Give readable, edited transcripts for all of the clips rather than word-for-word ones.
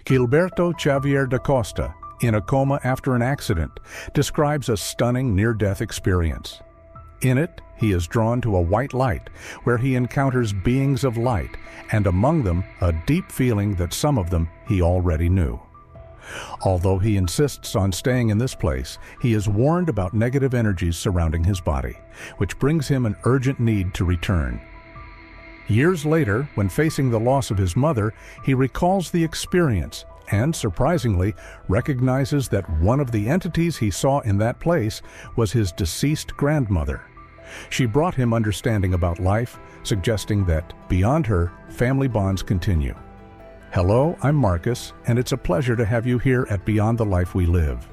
Gilberto Xavier da Costa, in a coma after an accident, describes a stunning near-death experience. In it, he is drawn to a white light, where he encounters beings of light, and among them a deep feeling that some of them he already knew. Although he insists on staying in this place, he is warned about negative energies surrounding his body, which brings him an urgent need to return. Years later, when facing the loss of his mother, he recalls the experience and, surprisingly, recognizes that one of the entities he saw in that place was his deceased grandmother. She brought him understanding about life, suggesting that, beyond her, family bonds continue. Hello, I'm Marcus, and it's a pleasure to have you here at Beyond the Life We Live.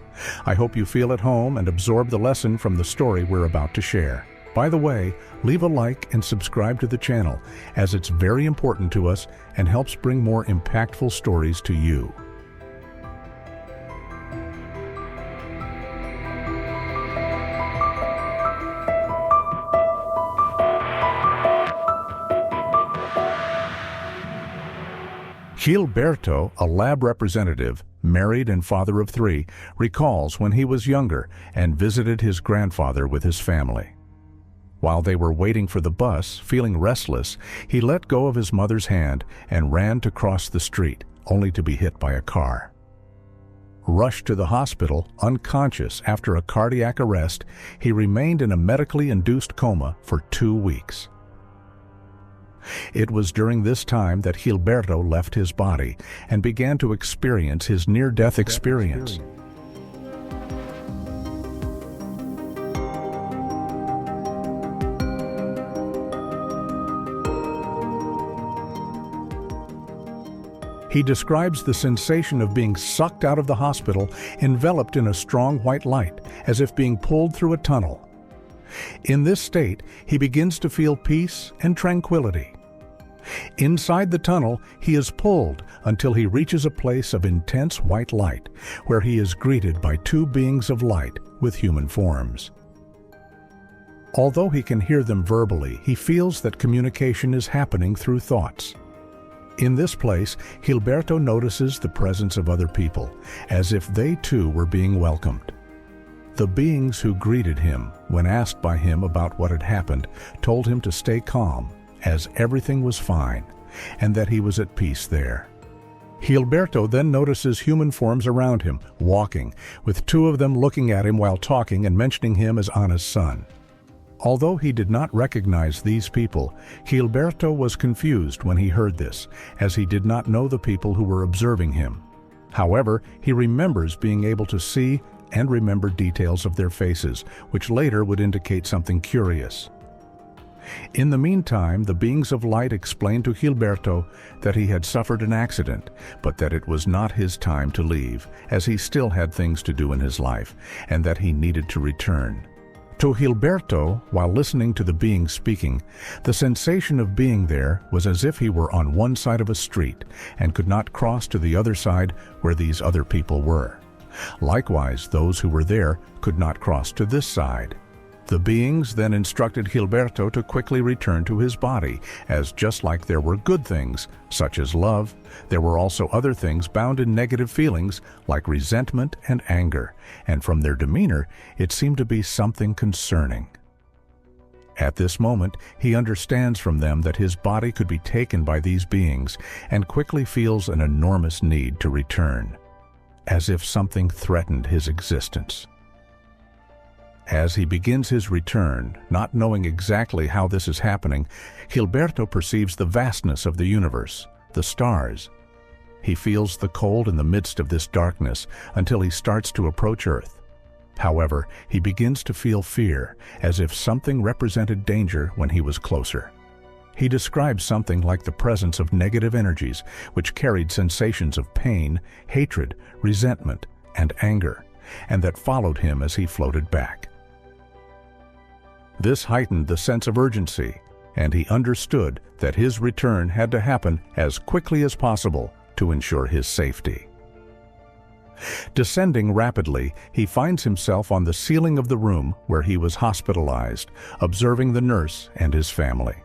I hope you feel at home and absorb the lesson from the story we're about to share. By the way, leave a like and subscribe to the channel, as it's very important to us and helps bring more impactful stories to you. Gilberto, a lab representative, married and father of 3, recalls when he was younger and visited his grandfather with his family. While they were waiting for the bus, feeling restless, he let go of his mother's hand and ran to cross the street, only to be hit by a car. Rushed to the hospital, unconscious after a cardiac arrest, he remained in a medically induced coma for 2 weeks. It was during this time that Gilberto left his body and began to experience his near-death experience. He describes the sensation of being sucked out of the hospital, enveloped in a strong white light, as if being pulled through a tunnel. In this state, he begins to feel peace and tranquility. Inside the tunnel, he is pulled until he reaches a place of intense white light, where he is greeted by 2 beings of light with human forms. Although he can hear them verbally, he feels that communication is happening through thoughts. In this place, Gilberto notices the presence of other people, as if they too were being welcomed. The beings who greeted him, when asked by him about what had happened, told him to stay calm, as everything was fine, and that he was at peace there. Gilberto then notices human forms around him, walking, with 2 of them looking at him while talking and mentioning him as Anna's son. Although he did not recognize these people, Gilberto was confused when he heard this, as he did not know the people who were observing him. However, he remembers being able to see and remember details of their faces, which later would indicate something curious. In the meantime, the beings of light explained to Gilberto that he had suffered an accident, but that it was not his time to leave, as he still had things to do in his life, and that he needed to return. To Gilberto, while listening to the beings speaking, the sensation of being there was as if he were on one side of a street and could not cross to the other side where these other people were. Likewise, those who were there could not cross to this side. The beings then instructed Gilberto to quickly return to his body, as just like there were good things, such as love, there were also other things bound in negative feelings, like resentment and anger, and from their demeanor, it seemed to be something concerning. At this moment, he understands from them that his body could be taken by these beings, and quickly feels an enormous need to return, as if something threatened his existence. As he begins his return, not knowing exactly how this is happening, Gilberto perceives the vastness of the universe, the stars. He feels the cold in the midst of this darkness until he starts to approach Earth. However, he begins to feel fear, as if something represented danger when he was closer. He describes something like the presence of negative energies, which carried sensations of pain, hatred, resentment, and anger, and that followed him as he floated back. This heightened the sense of urgency, and he understood that his return had to happen as quickly as possible to ensure his safety. Descending rapidly, he finds himself on the ceiling of the room where he was hospitalized, observing the nurse and his family.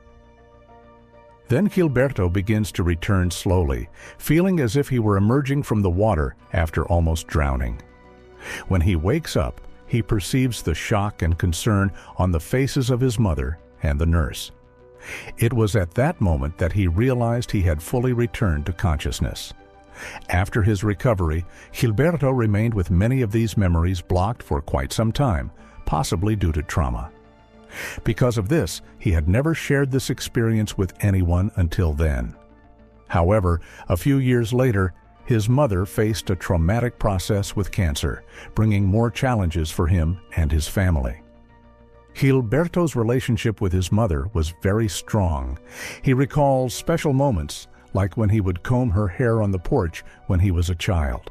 Then Gilberto begins to return slowly, feeling as if he were emerging from the water after almost drowning. When he wakes up, he perceives the shock and concern on the faces of his mother and the nurse. It was at that moment that he realized he had fully returned to consciousness. After his recovery, Gilberto remained with many of these memories blocked for quite some time, possibly due to trauma. Because of this, he had never shared this experience with anyone until then. However, a few years later, his mother faced a traumatic process with cancer, bringing more challenges for him and his family. Gilberto's relationship with his mother was very strong. He recalls special moments, like when he would comb her hair on the porch when he was a child.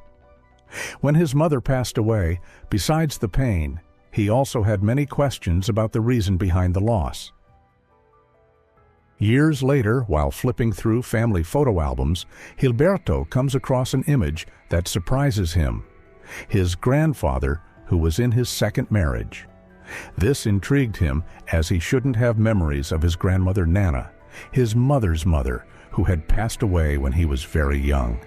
When his mother passed away, besides the pain, he also had many questions about the reason behind the loss. Years later, while flipping through family photo albums, Gilberto comes across an image that surprises him: his grandfather, who was in his second marriage. This intrigued him, as he shouldn't have memories of his grandmother Nana, his mother's mother, who had passed away when he was very young.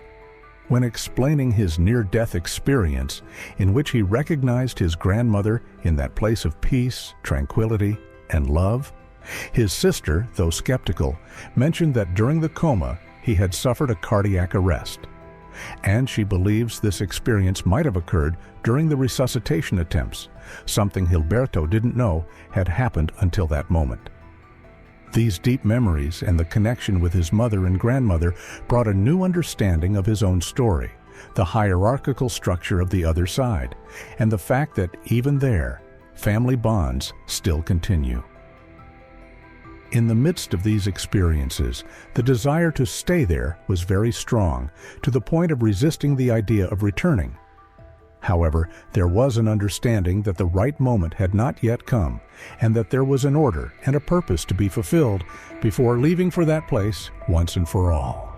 When explaining his near-death experience, in which he recognized his grandmother in that place of peace, tranquility, and love, his sister, though skeptical, mentioned that during the coma he had suffered a cardiac arrest, and she believes this experience might have occurred during the resuscitation attempts, something Gilberto didn't know had happened until that moment. These deep memories and the connection with his mother and grandmother brought a new understanding of his own story, the hierarchical structure of the other side, and the fact that even there, family bonds still continue. In the midst of these experiences, the desire to stay there was very strong, to the point of resisting the idea of returning. However, there was an understanding that the right moment had not yet come, and that there was an order and a purpose to be fulfilled before leaving for that place once and for all.